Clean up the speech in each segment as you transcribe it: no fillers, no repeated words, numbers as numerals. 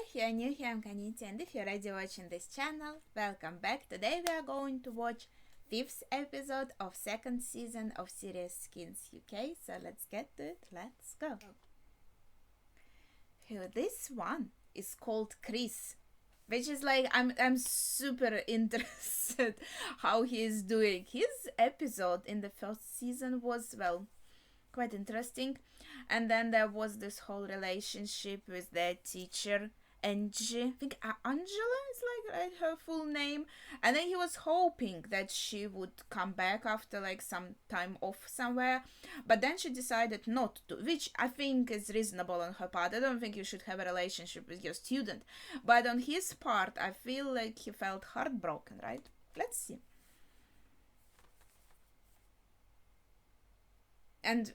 If you're new here, I'm Kaniti, and if you're already watching this channel, welcome back. Today we are going to watch 5th episode of 2nd season of Serious Skins UK. So let's get to it. Let's go. This one is called Chris, which is like I'm super interested how he is doing. His episode in the first season was quite interesting, and then there was this whole relationship with their teacher Angie. I think Angela is like her full name, and then he was hoping that she would come back after like some time off somewhere, but then she decided not to, which I think is reasonable on her part. I don't think you should have a relationship with your student, but on his part I feel like he felt heartbroken, right? Let's see. And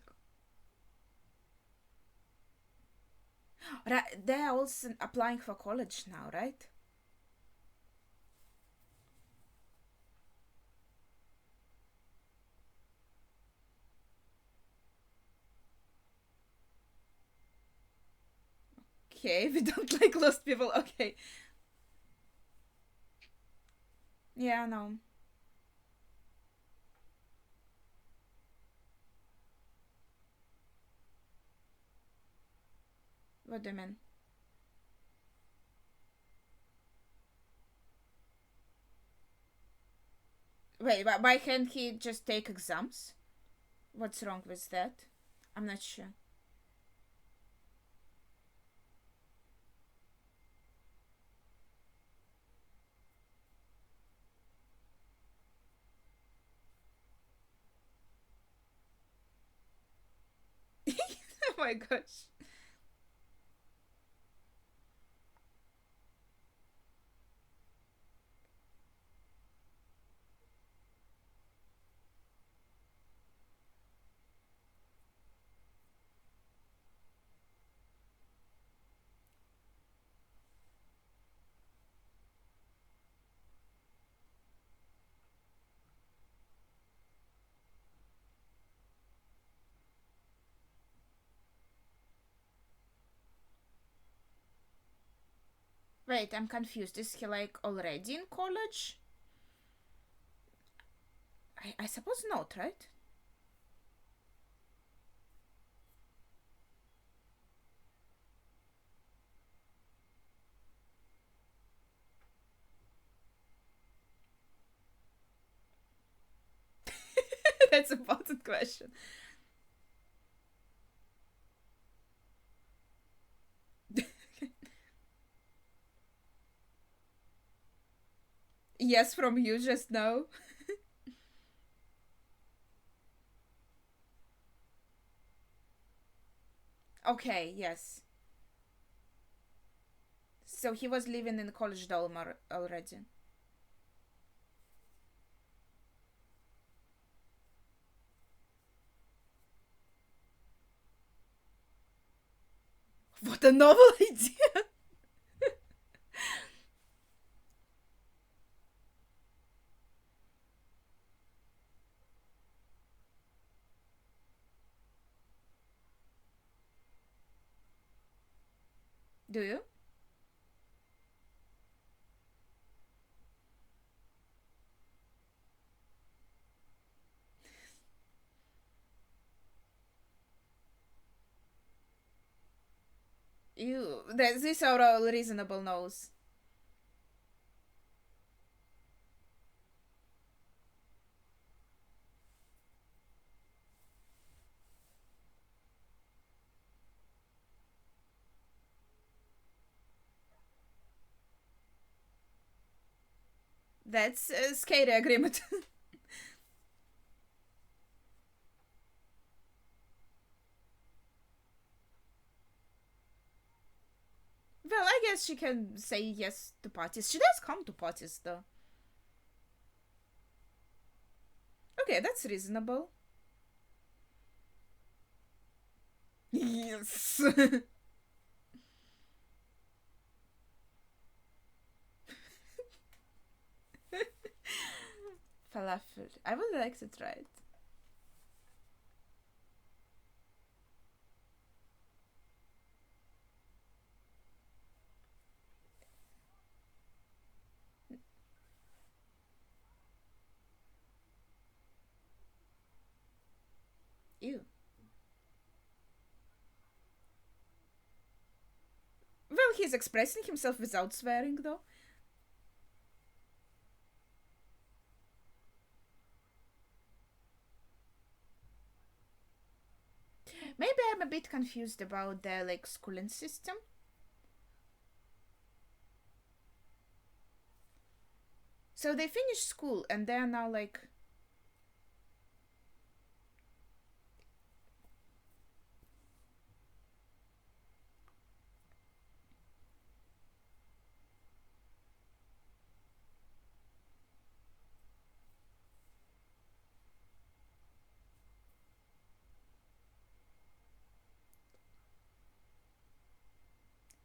they are also applying for college now, right? Okay, we don't like lost people. Okay. Yeah, no. What do you mean? Wait, why can't he just take exams? What's wrong with that? I'm not sure. Oh my gosh. Wait, I'm confused. Is he like already in college? I suppose not, right? That's an important question. Yes, from you just now. Okay, yes. So he was living in college dorm already. What a novel idea! Do you? These are all reasonable no's. That's a scary agreement. Well, I guess she can say yes to parties. She does come to parties, though. Okay, that's reasonable. Yes. Falafel. I would like to try it. he's expressing himself without swearing, though. Maybe I'm a bit confused about the like schooling system. So they finished school and they're now like.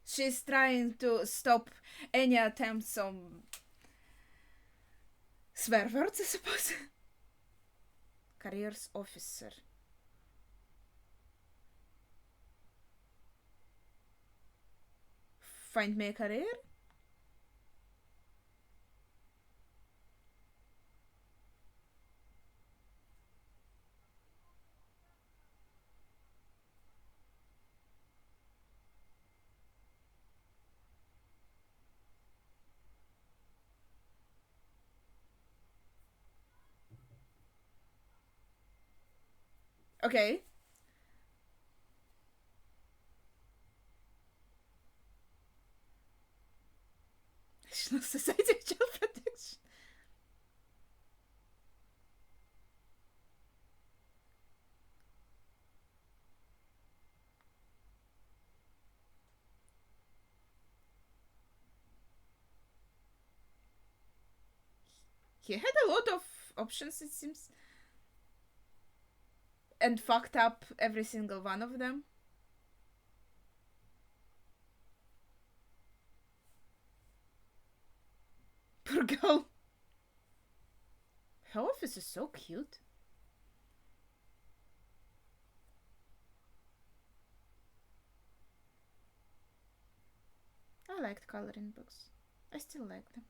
She's trying to stop any attempts on swear words, I suppose. Careers officer. Find me a career? Okay. National Society of Child Protection. He had a lot of options, it seems. And fucked up every single one of them. Poor girl. Her office is so cute. I liked coloring books. I still like them.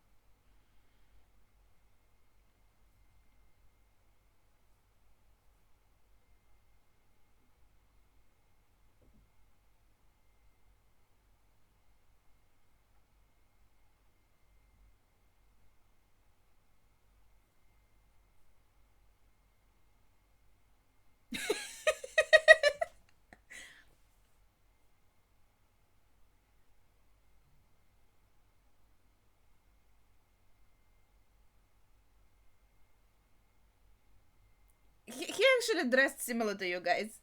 He actually dressed similar to you guys.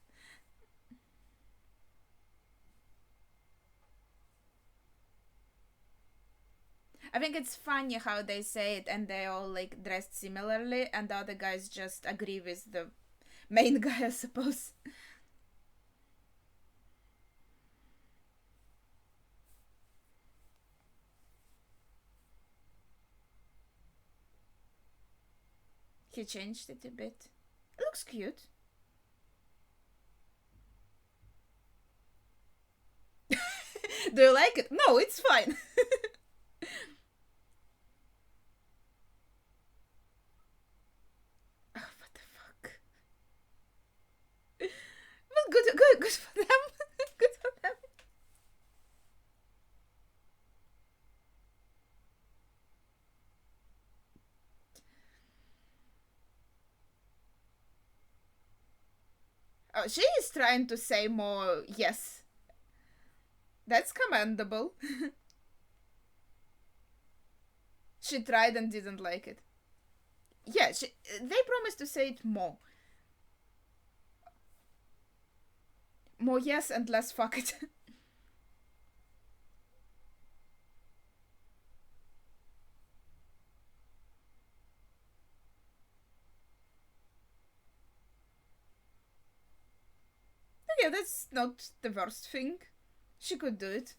I think it's funny how they say it and they all like dressed similarly and the other guys just agree with the main guy, I suppose. He changed it a bit. It looks cute. Do you like it? No, it's fine. Oh, what the fuck? Well, good for them. Good for them. Oh, she is trying to say more yes. That's commendable. She tried and didn't like it. Yeah, they promised to say it more. More yes and less fuck it. Yeah, that's not the worst thing. She could do it.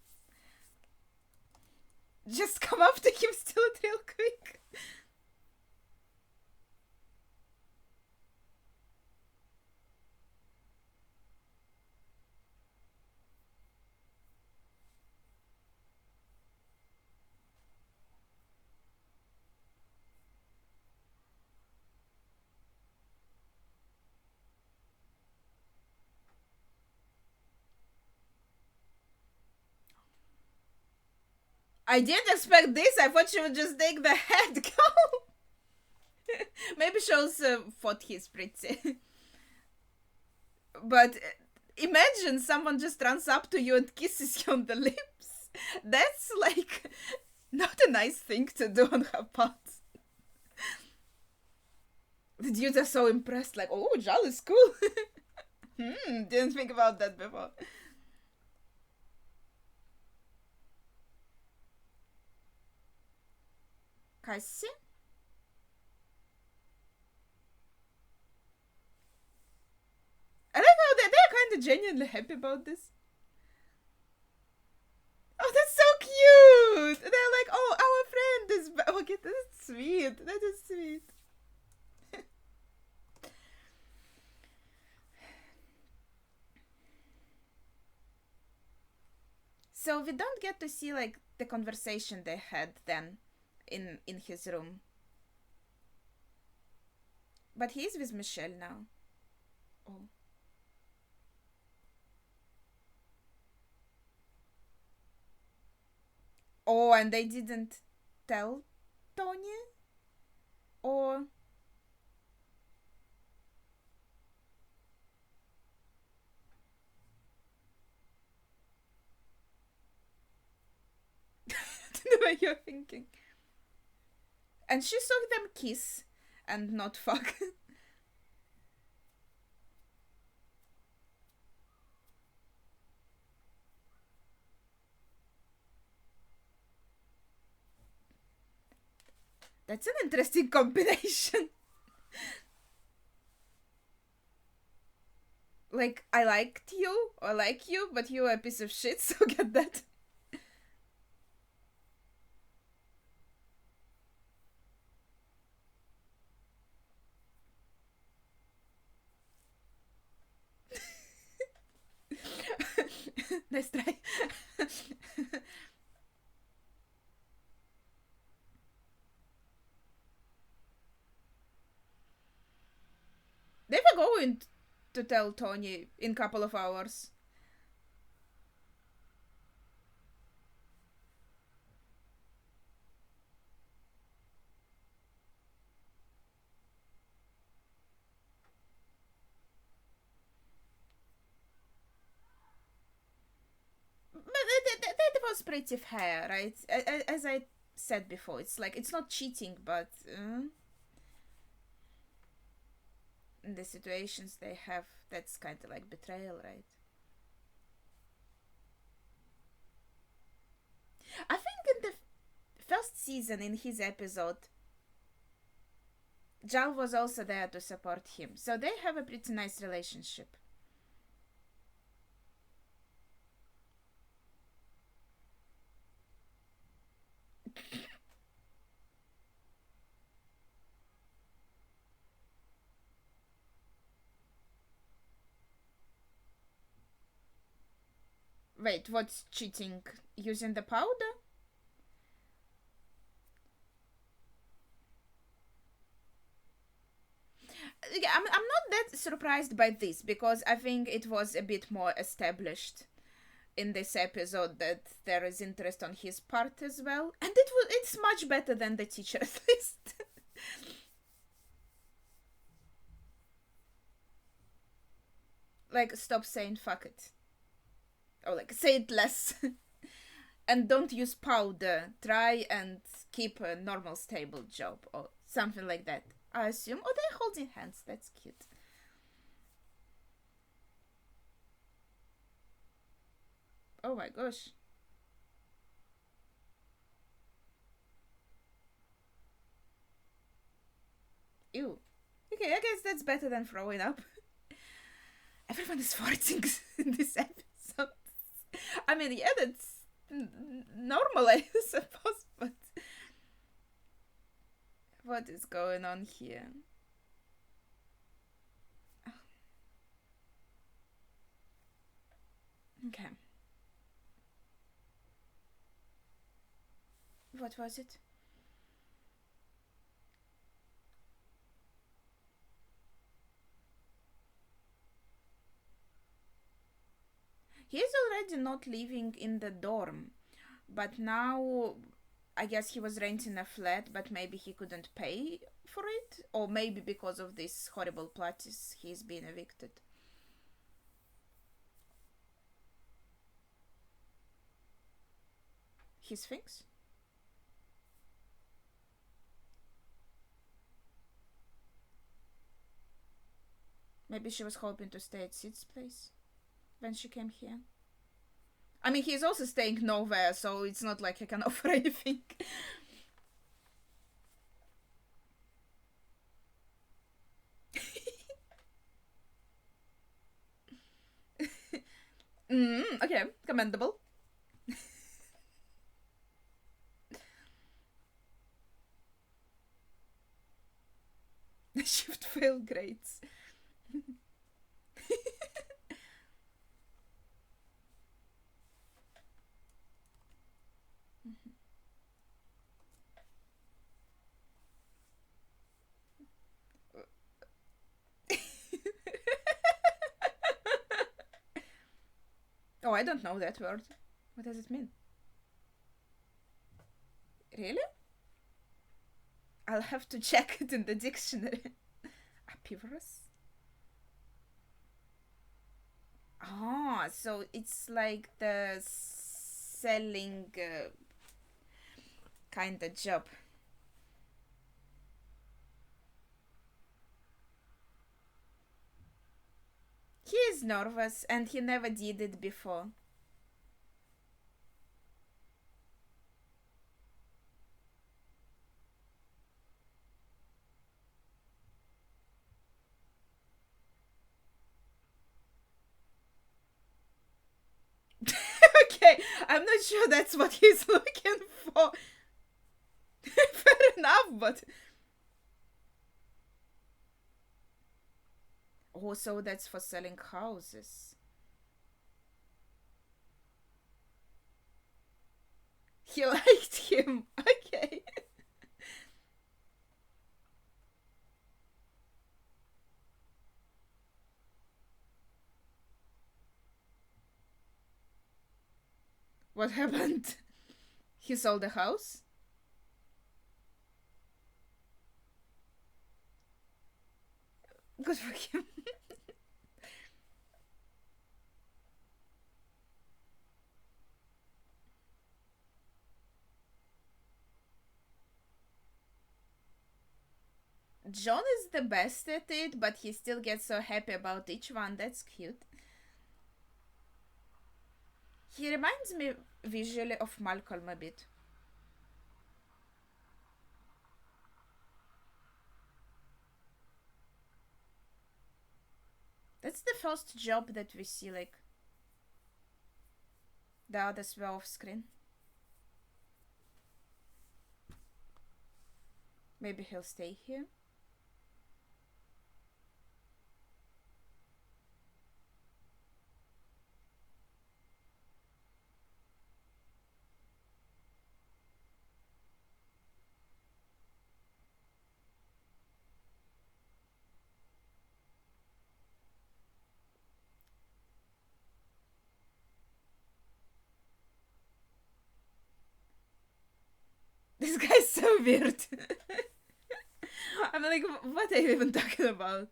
Just come up to him, steal it real quick. I didn't expect this. I thought she would just take the head. Go. Maybe she also thought he's pretty. But imagine someone just runs up to you and kisses you on the lips. That's like not a nice thing to do on her part. The dudes are so impressed, like, oh, Jal is cool. Didn't think about that before. Cassie? I like how they're kind of genuinely happy about this. Oh, that's so cute! They're like, oh, our friend is back. Okay, that's sweet. That is sweet. So we don't get to see like the conversation they had then in his room. But he's with Michelle now. Oh. Oh, and they didn't tell Tony? Or the way you're thinking. And she saw them kiss and not fuck. That's an interesting combination. Like, I liked you, or like you, but you're a piece of shit, so get that. Nice try. They were going to tell Tony in a couple of hours. But that was pretty fair, right? As I said before, it's like, it's not cheating, but in the situations they have, that's kind of like betrayal, right? I think in the first season, in his episode, Jal was also there to support him, so they have a pretty nice relationship. Wait, what's cheating? Using the powder? I'm not that surprised by this because I think it was a bit more established in this episode that there is interest on his part as well, and it's much better than the teacher at least. Like, stop saying fuck it, or like say it less. And don't use powder. Try and keep a normal stable job or something like that, I assume. Oh, they're holding hands. That's cute. Oh my gosh. Ew. Okay, I guess that's better than throwing up. Everyone is farting in this episode. I mean, yeah, that's normal, I suppose, but what is going on here? Okay. What was it? He is already not living in the dorm, but now I guess he was renting a flat, but maybe he couldn't pay for it, or maybe because of this horrible practice he's been evicted. His things? Maybe she was hoping to stay at Sid's place when she came here. I mean, he's also staying nowhere, so it's not like he can offer anything. Okay, commendable. Shift fail grades. Oh, I don't know that word. What does it mean? Really? I'll have to check it in the dictionary. Apeivorous? Ah, so it's like the selling kind of job. He is nervous and he never did it before. Okay, I'm not sure that's what he's looking for. Fair enough, but... Oh, so that's for selling houses. He liked him. Okay. What happened? He sold the house? Good for him. John is the best at it, but he still gets so happy about each one. That's cute. He reminds me visually of Malcolm a bit. That's the first job that we see, like, the others were off screen. Maybe he'll stay here. This guy's so weird. I'm like, what are you even talking about?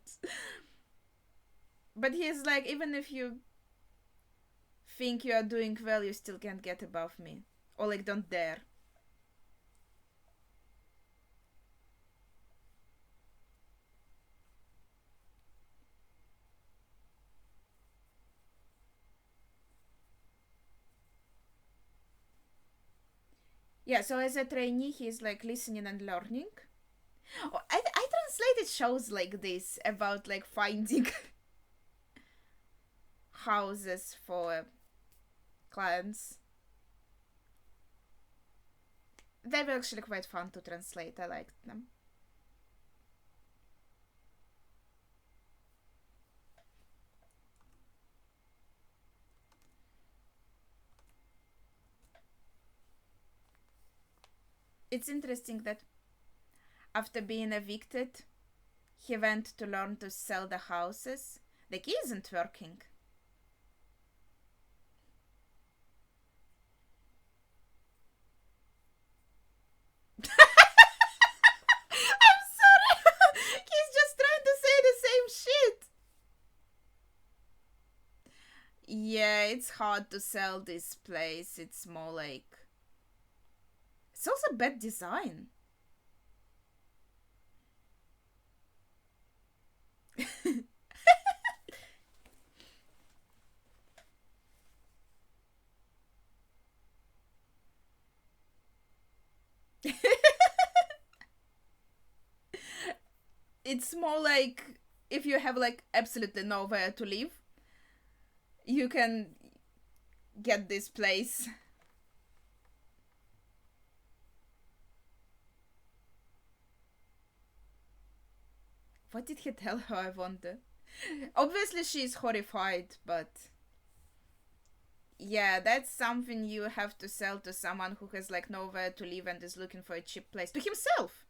But he's like, even if you think you are doing well, you still can't get above me. Or like, don't dare. Yeah, so as a trainee, he's like listening and learning. Oh, I translated shows like this about like finding houses for clients. They were actually quite fun to translate. I liked them. It's interesting that after being evicted, he went to learn to sell the houses. The key isn't working. Yeah, it's hard to sell this place. It's more like it's also bad design. It's more like if you have like absolutely nowhere to live, you can get this place. What did he tell her, I wonder? Obviously, she's horrified, but yeah, that's something you have to sell to someone who has like nowhere to live and is looking for a cheap place. To himself!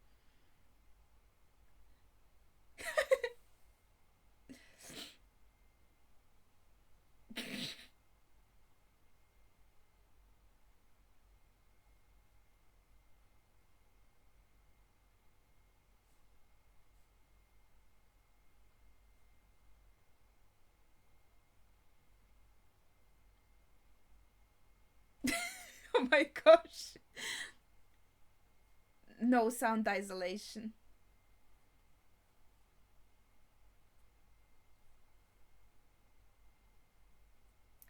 Oh my gosh. No sound isolation.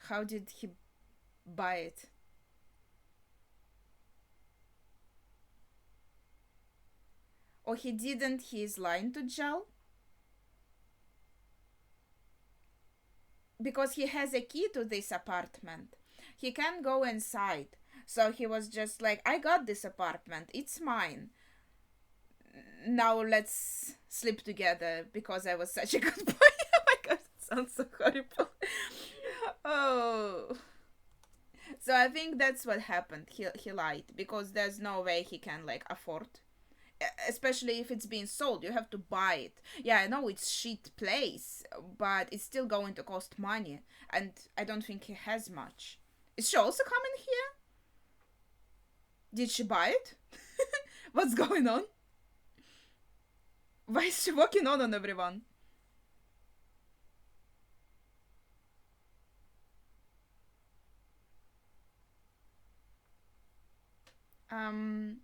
How did he buy it? Or he didn't, he's lying to Jal? Because he has a key to this apartment. He can go inside. So he was just like, I got this apartment, it's mine. Now let's sleep together because I was such a good boy. Oh my god, it sounds so horrible. Oh. So I think that's what happened. He lied because there's no way he can like afford, especially if it's being sold. You have to buy it. Yeah, I know it's shit place, but it's still going to cost money, and I don't think he has much. Is she also coming here? Did she buy it? What's going on? Why is she walking on everyone? Um,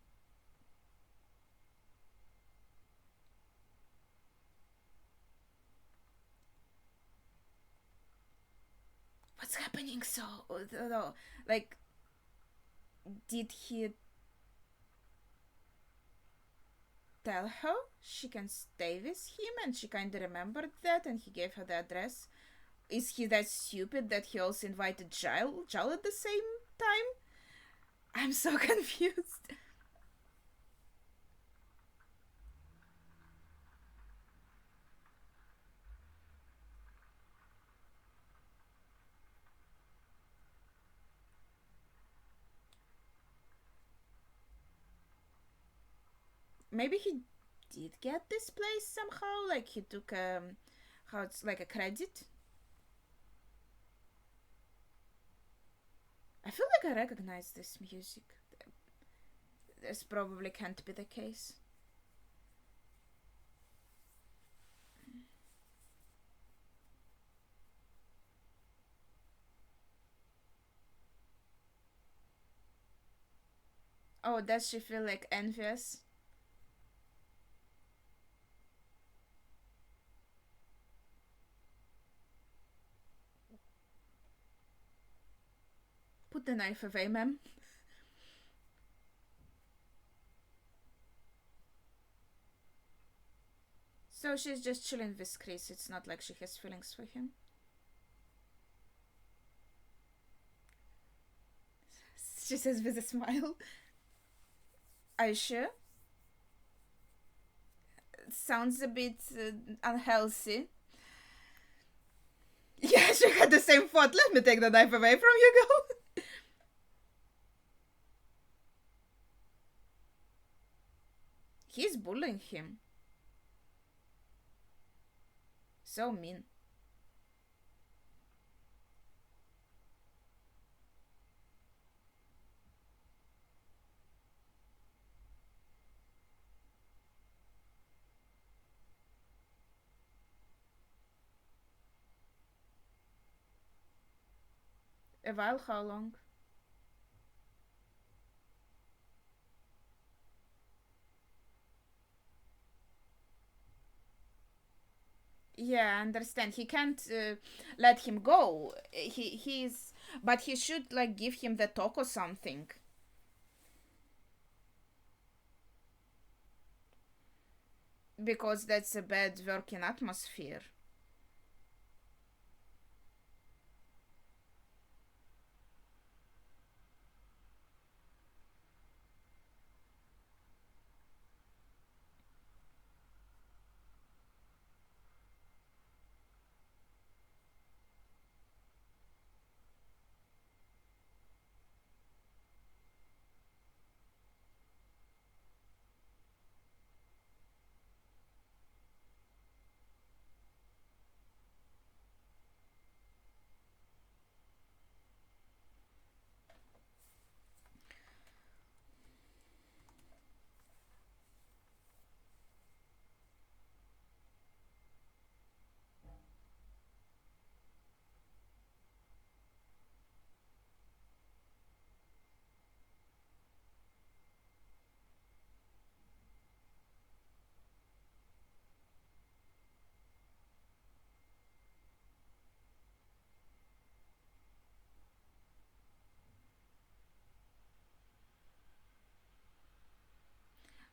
what's happening? So, like, did he tell her she can stay with him and she kind of remembered that and he gave her the address? Is he that stupid that he also invited Jal at the same time? I'm so confused. Maybe he did get this place somehow, like he took how it's like a credit. I feel like I recognize this music. This probably can't be the case. Oh, does she feel like envious? Put the knife away, ma'am. So she's just chilling with Chris. It's not like she has feelings for him. She says with a smile. Are you sure? Sounds a bit unhealthy. Yeah, she had the same thought. Let me take the knife away from you, girl. He's bullying him. So mean. A while? How long? Yeah, I understand. He can't let him go. He's, but he should like give him the talk or something, because that's a bad working atmosphere.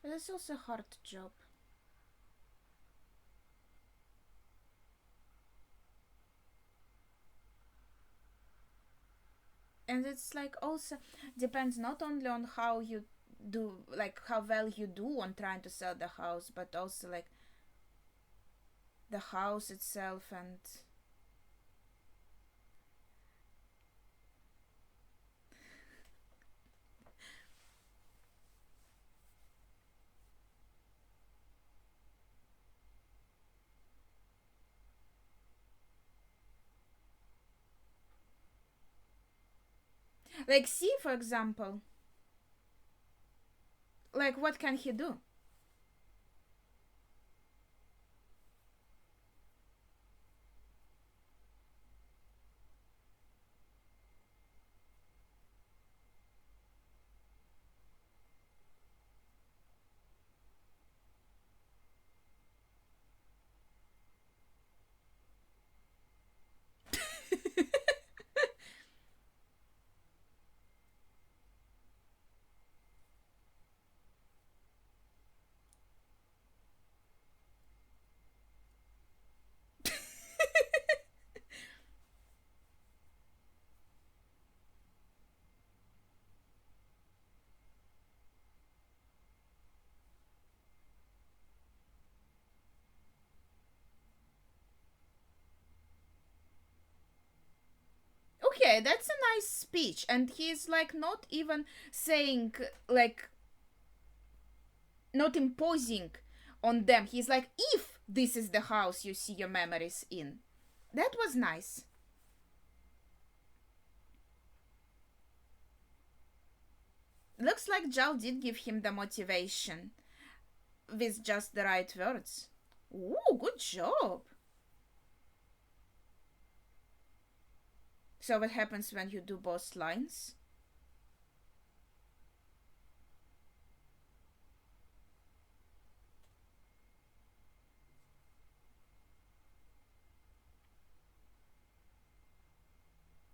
But it's also a hard job. And it's like also depends not only on how you do, like how well you do on trying to sell the house, but also like the house itself. And like, see, for example, like what can he do? Okay, that's a nice speech, and he's like not even saying, like, not imposing on them. He's like, if this is the house you see your memories in. That was nice. Looks like Jal did give him the motivation with just the right words. Ooh, good job. So what happens when you do both lines?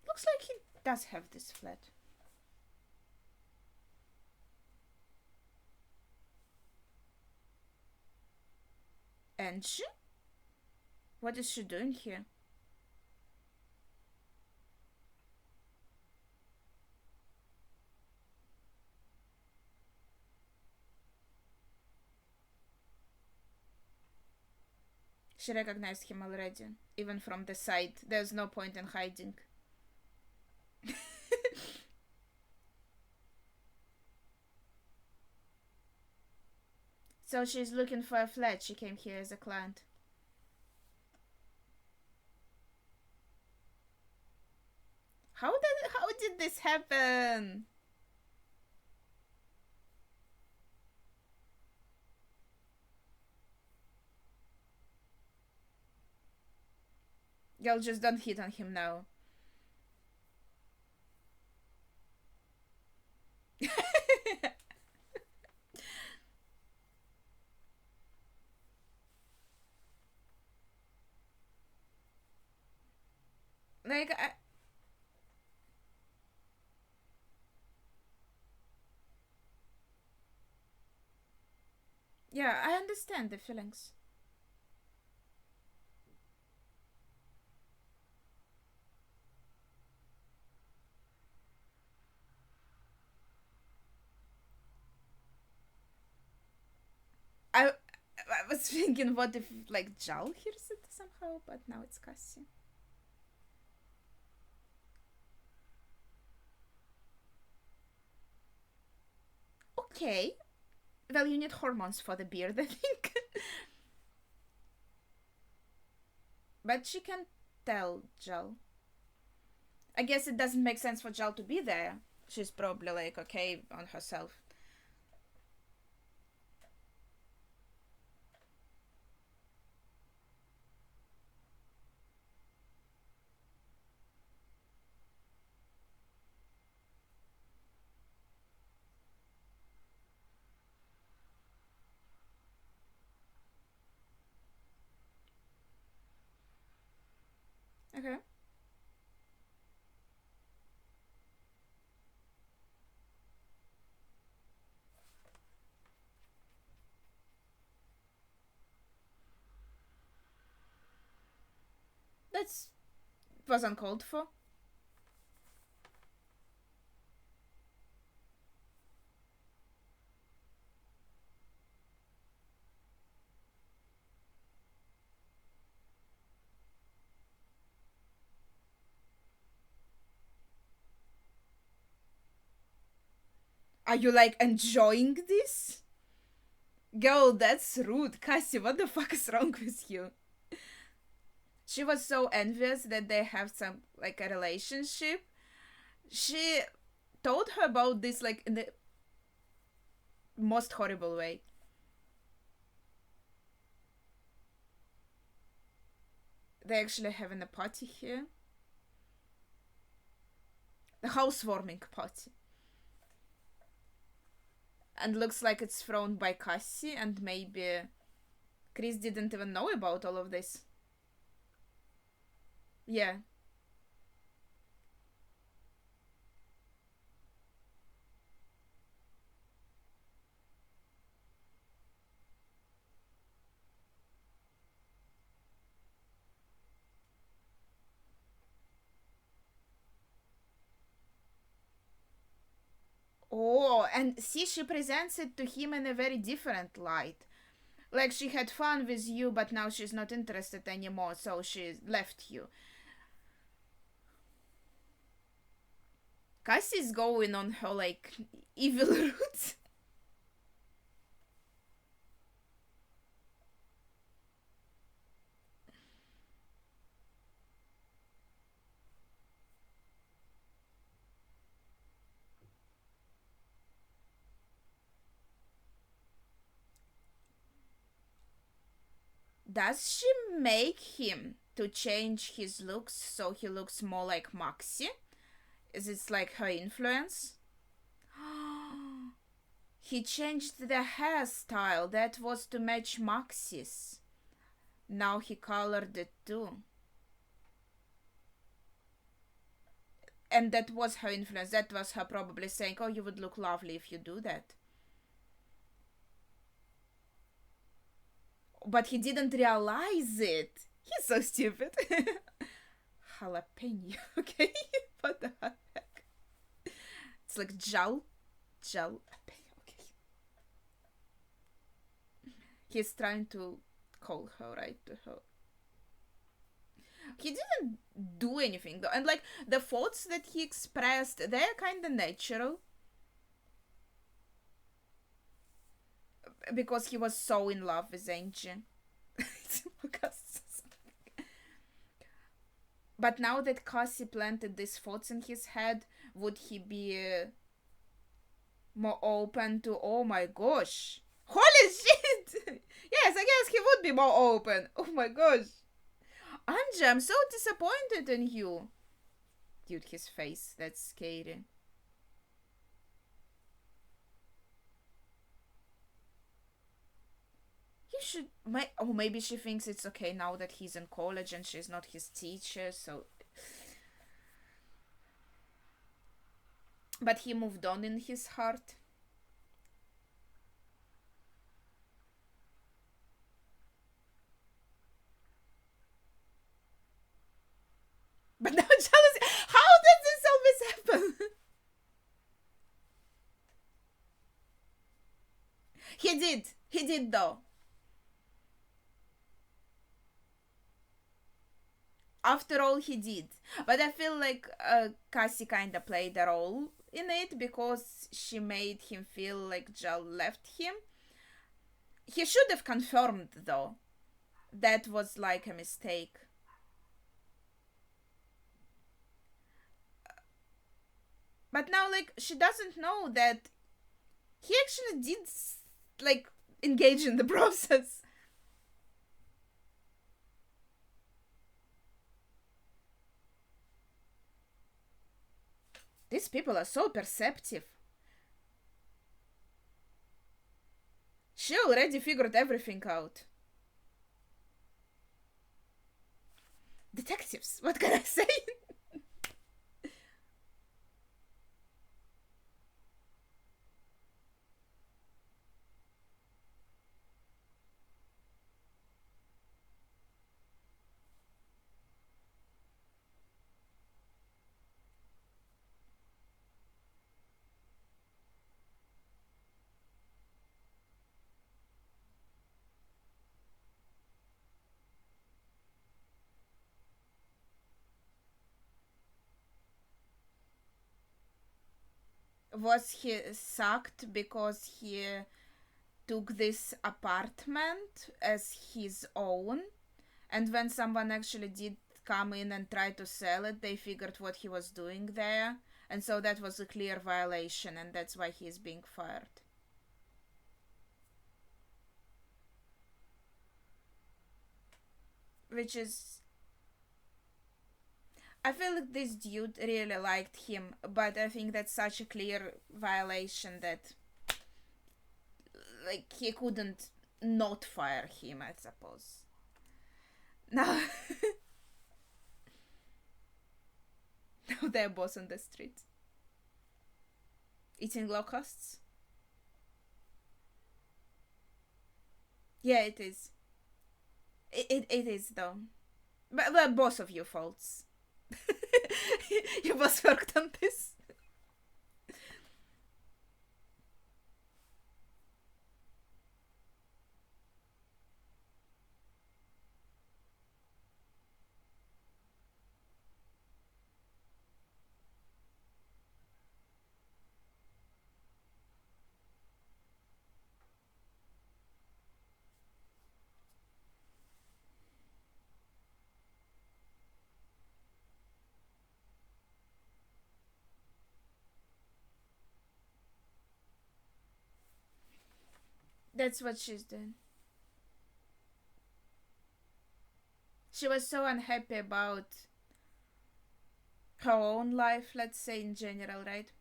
Looks like he does have this flat. Angie? What is she doing here? She recognized him already, even from the side. There's no point in hiding. So she's looking for a flat. She came here as a client. How did this happen? Girl, just don't hit on him now. Yeah, I understand the feelings. I was thinking, what if like Jal hears it somehow, but now it's Cassie. Okay. Well, you need hormones for the beard, I think. But she can tell Jal. I guess it doesn't make sense for Jal to be there. She's probably like okay on herself. Okay. That's was uncalled for. Are you like enjoying this? Girl, that's rude. Cassie, what the fuck is wrong with you? She was so envious that they have some like a relationship. She told her about this like in the most horrible way. They actually having a party here. The housewarming party. And looks like it's thrown by Cassie, and maybe Chris didn't even know about all of this. Yeah. Oh, and see, she presents it to him in a very different light. Like she had fun with you, but now she's not interested anymore, so she left you. Cassie's going on her like evil route. Does she make him to change his looks so he looks more like Maxi? Is it like her influence? He changed the hairstyle that was to match Maxi's. Now he colored it too. And that was her influence. That was her probably saying, oh, you would look lovely if you do that. But he didn't realize it. He's so stupid. Jalapeno, okay? What the heck? It's like jalapeno, okay? He's trying to call her right to her. He didn't do anything though. And like the thoughts that he expressed, they're kind of natural. Because he was so in love with Angie. But now that Cassie planted these thoughts in his head, would he be more open to, oh my gosh, holy shit! Yes, I guess he would be more open. Oh my gosh. Angie, I'm so disappointed in you. Dude, his face, that's scary. You should. Oh, maybe she thinks it's okay now that he's in college and she's not his teacher, so. But he moved on in his heart. He did though. After all, he did. But I feel like Cassie kind of played a role in it because she made him feel like Jal left him. He should have confirmed, though. That was like a mistake. But now, like, she doesn't know that he actually did, like, engage in the process. These people are so perceptive. She already figured everything out. Detectives, what can I say? Was he sacked because he took this apartment as his own? And when someone actually did come in and try to sell it, they figured what he was doing there. And so that was a clear violation, and that's why he's being fired. Which is. I feel like this dude really liked him, but I think that's such a clear violation that. Like, he couldn't not fire him, I suppose. Now. Now they're both on the street. Eating locusts? Yeah, it is. It is, though. But both of you faults. You both worked on this. That's what she's doing. She was so unhappy about her own life, let's say in general, right?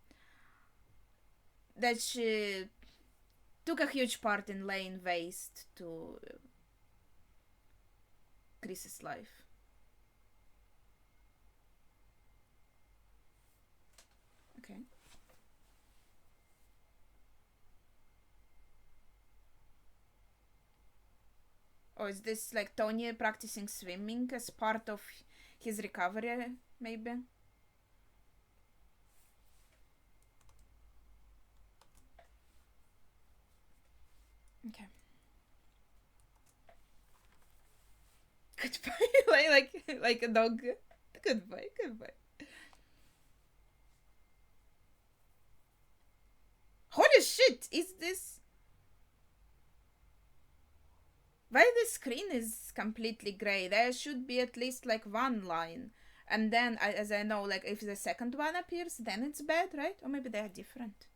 That she took a huge part in laying waste to Chris's life. Okay. Or is this like Tony practicing swimming as part of his recovery, maybe? Okay. Goodbye. like a dog. Goodbye. Holy shit! Is this? Why the screen is completely gray? There should be at least like one line. And then, as I know, like if the second one appears, then it's bad, right? Or maybe they are different.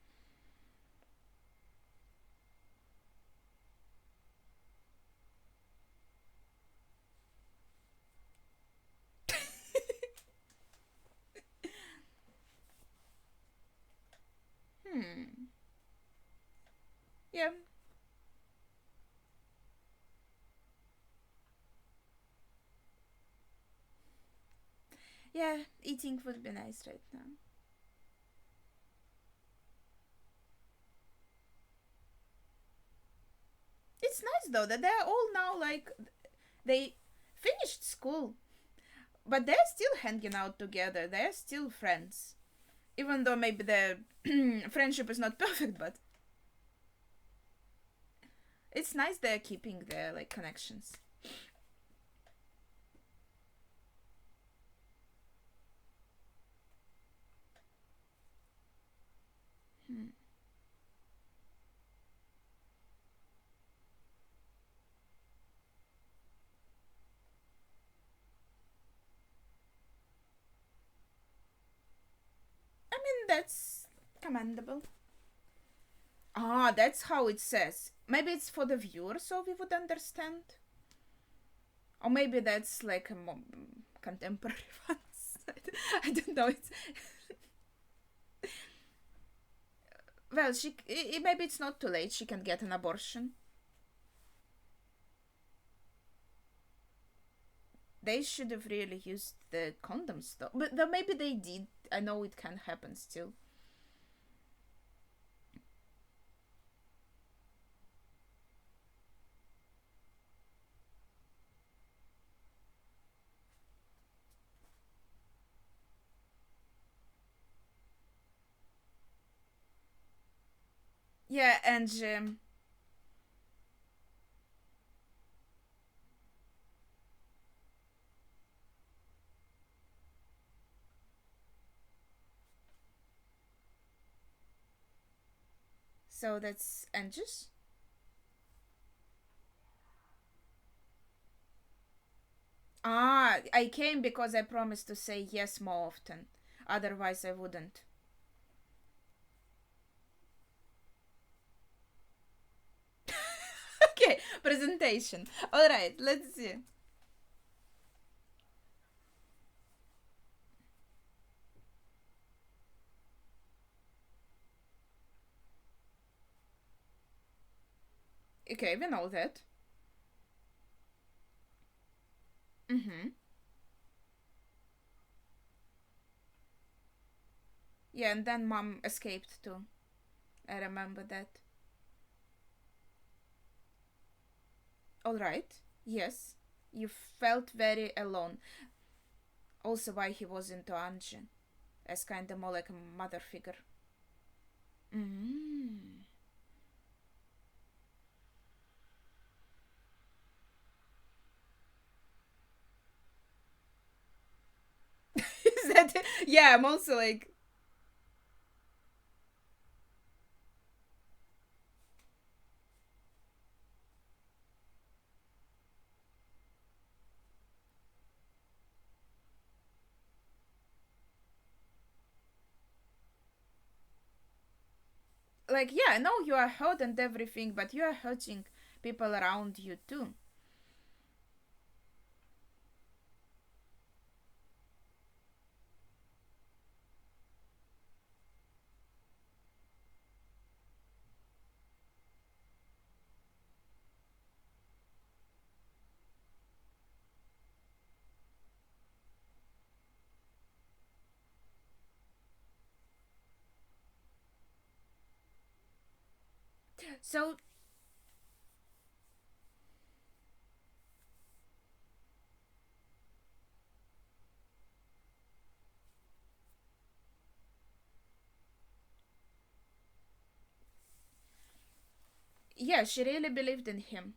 Yeah. Yeah, eating would be nice right now. It's nice though that they're all now like they finished school, but they're still hanging out together. They're still friends, even though maybe their friendship is not perfect. But It's nice they're keeping their like connections. Hmm. I mean, that's commendable. Ah, that's how it says. Maybe it's for the viewer so we would understand. Or maybe that's like a contemporary ones. I don't know. It's well, maybe it's not too late. She can get an abortion. They should have really used the condoms though. But though maybe they did. I know it can happen still. Yeah, and so that's Angus. Ah, I came because I promised to say yes more often. Otherwise, I wouldn't. Okay, presentation. All right, let's see. Okay, we know that. Mm-hmm. Yeah, and then mom escaped too. I remember that. All right. Yes. You felt very alone. Also, why he was into Anjin as kind of more like a mother figure. Mm. Is that? Yeah, I'm also like yeah, I know you are hurt and everything, but you are hurting people around you too. So yeah, she really believed in him.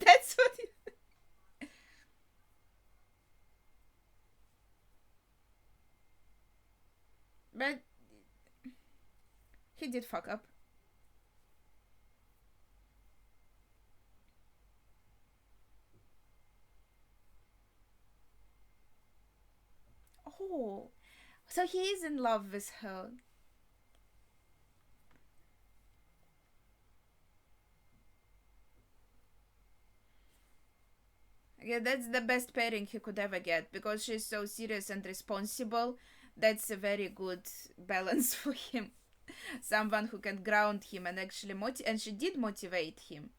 That's what. But he did fuck up. Oh, so he is in love with her. Yeah, that's the best pairing he could ever get because she's so serious and responsible. That's a very good balance for him. Someone who can ground him and actually motivate, and she did motivate him.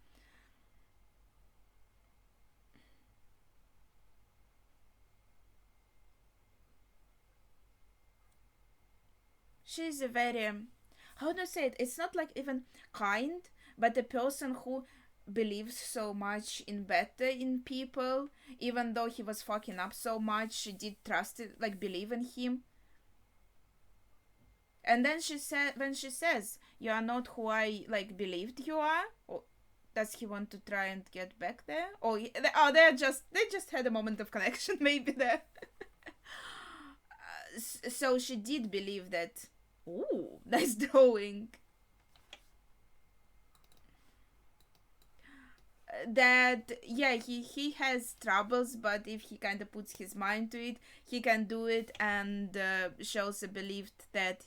She's a very how do I say it? It's not like even kind, but a person who believes so much in better in people, even though he was fucking up so much, she did trust it, like believe in him. And then she said, when she says, "You are not who I like believed you are," or does he want to try and get back there? Or they just had a moment of connection, maybe there. So she did believe that. Ooh, nice drawing. That yeah, he has troubles, but if he kind of puts his mind to it, he can do it, and she also believed that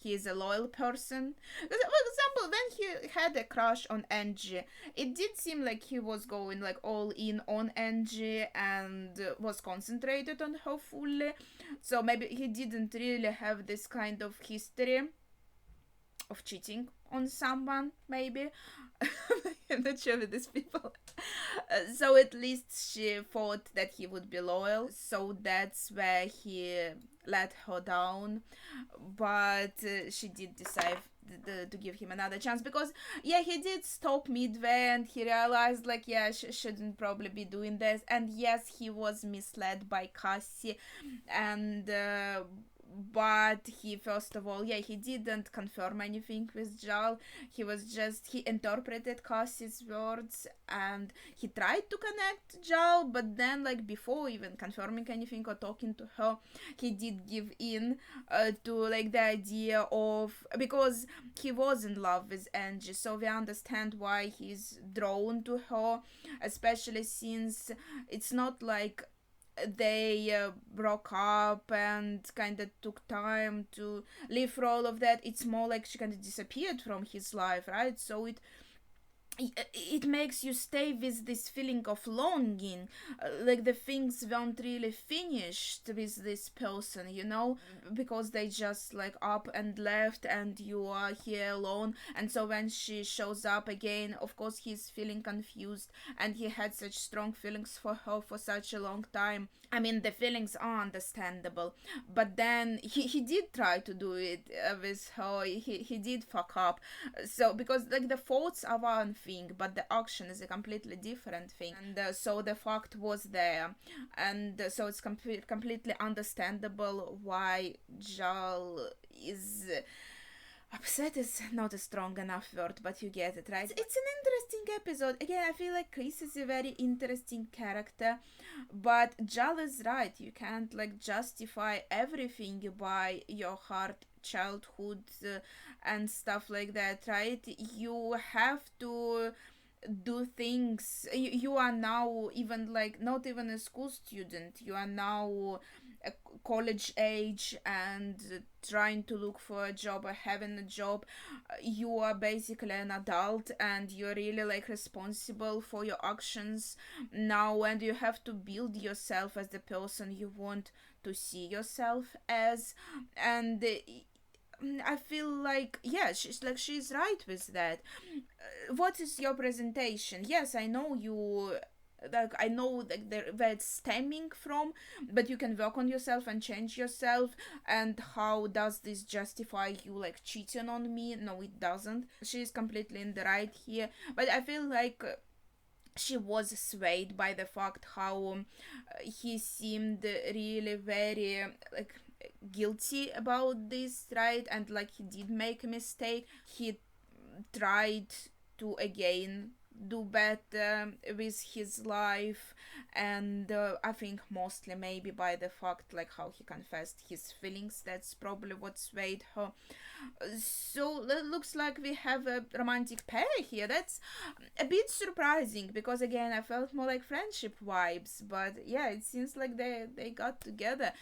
he is a loyal person. For example, when he had a crush on Angie, it did seem like he was going like all in on Angie and was concentrated on her fully. So maybe he didn't really have this kind of history of cheating on someone, maybe. I'm not sure with these people. So at least she thought that he would be loyal. So that's where he let her down. But she did decide to give him another chance, because yeah, he did stop midway and he realized like, yeah, shouldn't probably be doing this. And yes, he was misled by Cassie, and but he, first of all, yeah, he didn't confirm anything with Jal. He interpreted Cassie's words, and he tried to connect Jal, but then like before even confirming anything or talking to her, he did give in to like the idea of, because he was in love with Angie, so we understand why he's drawn to her, especially since it's not like they broke up and kind of took time to live through all of that. It's more like she kind of disappeared from his life, right? So it makes you stay with this feeling of longing, like the things weren't really finished with this person, you know, because they just like up and left and you are here alone. And so when she shows up again, of course he's feeling confused, and he had such strong feelings for her for such a long time. I mean, the feelings are understandable, but then he did try to do it with her. He did fuck up. So because like the thoughts are one thing, but the action is a completely different thing, and so the fact was there, and so it's completely understandable why Jal is upset is not a strong enough word, but you get it, right? It's an interesting episode. Again, I feel like Chris is a very interesting character, but Jal is right. You can't like justify everything by your hard childhood and stuff like that, right? You have to do things. You are now even like not even a school student. You are now a college age and trying to look for a job or having a job. You are basically an adult, and you're really like responsible for your actions now, and you have to build yourself as the person you want to see yourself as. And I feel like, yeah, she's right with that. What is your presentation? Yes, I know you, like I know where it's stemming from, but you can work on yourself and change yourself. And how does this justify you like cheating on me? No, it doesn't. She's completely in the right here, but I feel like she was swayed by the fact how he seemed really very like guilty about this, right? And like he did make a mistake. He tried to again do better with his life, and I think mostly maybe by the fact like how he confessed his feelings, that's probably what swayed her. So it looks like we have a romantic pair here. That's a bit surprising, because again I felt more like friendship vibes, but yeah, it seems like they got together.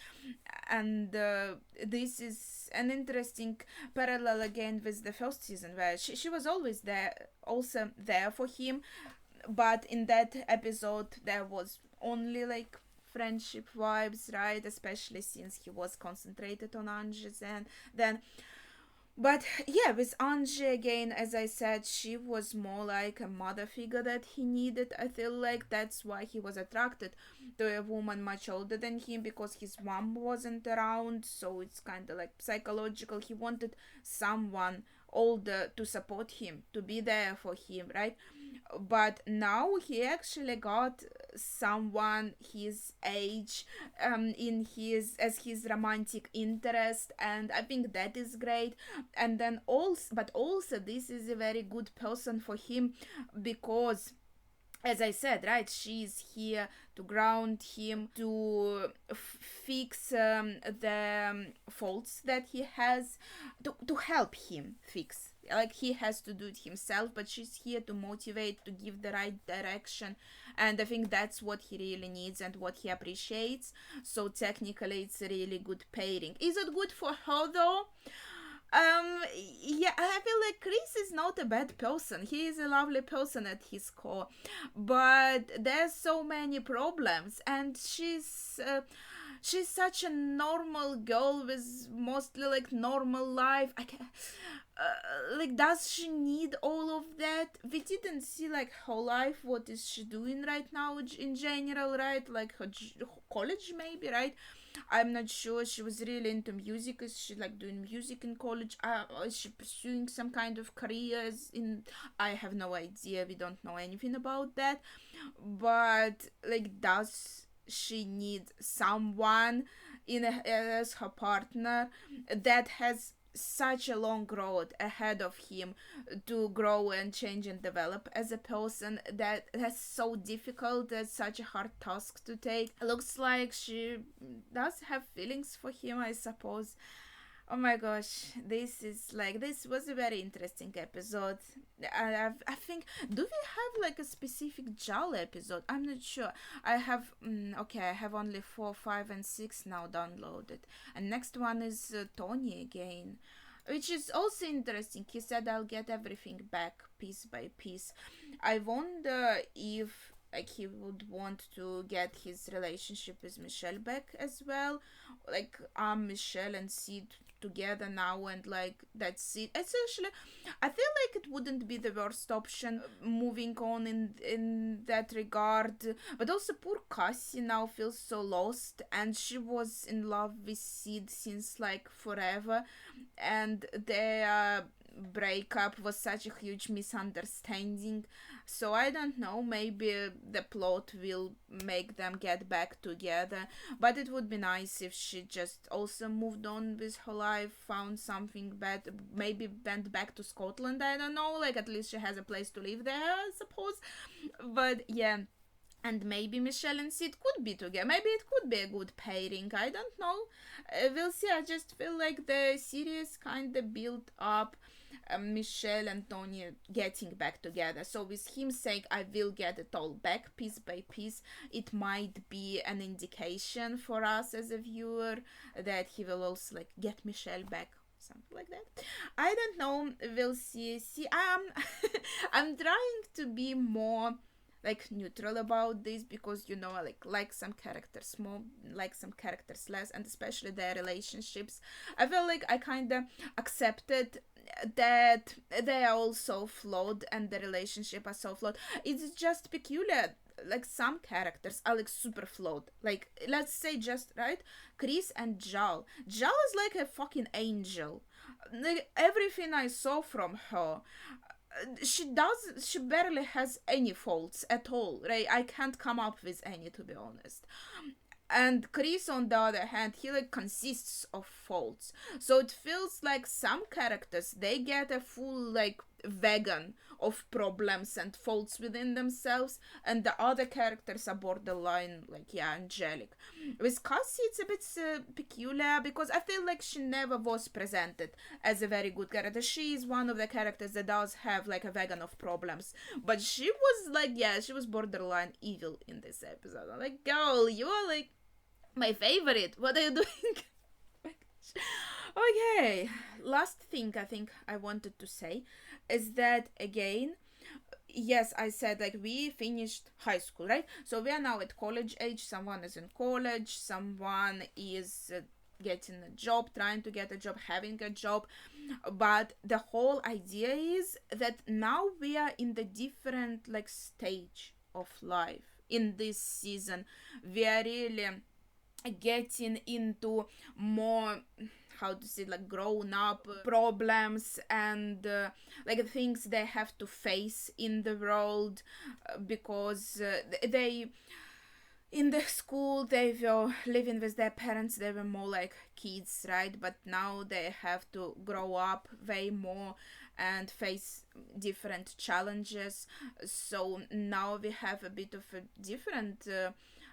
And this is an interesting parallel again with the first season, where she was always there, also there for him, but in that episode there was only like friendship vibes, right? Especially since he was concentrated on Angie, and then but yeah, with Angie again, as I said, she was more like a mother figure that he needed. I feel like that's why he was attracted to a woman much older than him, because his mom wasn't around. So it's kind of like psychological. He wanted someone older to support him, to be there for him, right? but now he actually got someone his age in his as his romantic interest, and I think that is great. And then also this is a very good person for him, because as I said, right, she's here to ground him, to fix the faults that he has, to help him fix. Like, he has to do it himself, but she's here to motivate, to give the right direction. And I think that's what he really needs and what he appreciates. So technically, it's a really good pairing. Is it good for her though? Yeah, I feel like Chris is not a bad person. He is a lovely person at his core, but there's so many problems, and she's such a normal girl with mostly like normal life. I can like, does she need all of that? We didn't see like her life. What is she doing right now in general, right? Like her college maybe, right? I'm not sure. She was really into music. Is she like doing music in college? Is she pursuing some kind of careers in? I have no idea. We don't know anything about that. But like, does she need someone as her partner that has such a long road ahead of him to grow and change and develop as a person? That's so difficult. That's such a hard task to take. Looks like she does have feelings for him, I suppose. Oh my gosh, this was a very interesting episode. I think, do we have like a specific Jal episode? I'm not sure. Okay, I have only 4, 5, and 6 now downloaded, and next one is Tony again, which is also interesting. He said I'll get everything back piece by piece. I wonder if like he would want to get his relationship with Michelle back as well. Like, Michelle and Sid together now, and like that's it. It's actually, I feel like it wouldn't be the worst option moving on in that regard. But also, poor Cassie now feels so lost, and she was in love with Sid since like forever, and their breakup was such a huge misunderstanding. So I don't know, maybe the plot will make them get back together, but it would be nice if she just also moved on with her life, found something better, maybe went back to Scotland. I don't know, like, at least she has a place to live there, I suppose. But yeah, and maybe Michelle and Sid could be together. Maybe it could be a good pairing. I don't know. We'll see. I just feel like the series kind of built up Michelle and Tony getting back together. So with him saying, I will get it all back piece by piece, it might be an indication for us as a viewer that he will also like get Michelle back, something like that. I don't know. We'll see. I'm trying to be more like neutral about this, because, you know, I like some characters more, like some characters less, and especially their relationships. I feel like I kind of accepted that they are all so flawed and the relationship are so flawed. It's just peculiar, like some characters are like super flawed. Like, let's say, just right, Chris and Jal is like a fucking angel. Like, everything I saw from her, she barely has any faults at all, right? I can't come up with any, to be honest. And Chris, on the other hand, he like consists of faults. So it feels like some characters, they get a full like wagon of problems and faults within themselves, and the other characters are borderline like, yeah, angelic. With Cassie, it's a bit peculiar, because I feel like she never was presented as a very good character. She is one of the characters that does have like a wagon of problems, but she was like, yeah, she was borderline evil in this episode. I'm like, girl, you are like my favorite. What are you doing? Okay, last thing I think I wanted to say is that, again, yes, I said like we finished high school, right? So we are now at college age. Someone is in college, someone is getting a job, trying to get a job, having a job. But the whole idea is that now we are in the different like stage of life in this season. We are really getting into more, how to say, like grown up problems and like things they have to face in the world, because they in the school they were living with their parents, they were more like kids, right? But now they have to grow up way more and face different challenges. So now we have a bit of a different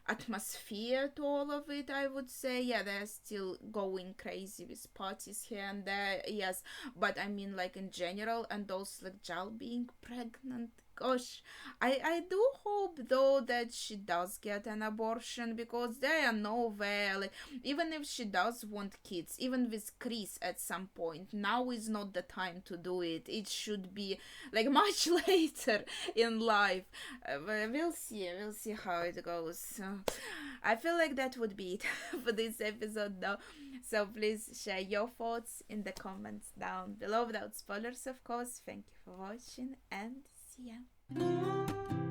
atmosphere to all of it, I would say. Yeah, they're still going crazy with parties here and there, yes, but I mean, like in general, and also like Jal being pregnant. Gosh, I do hope though that she does get an abortion, because there are nowhere, like, even if she does want kids, even with Chris at some point, now is not the time to do it. It should be like much later in life. We'll see how it goes. So, I feel like that would be it for this episode though. So please share your thoughts in the comments down below without spoilers, of course. Thank you for watching and see ya.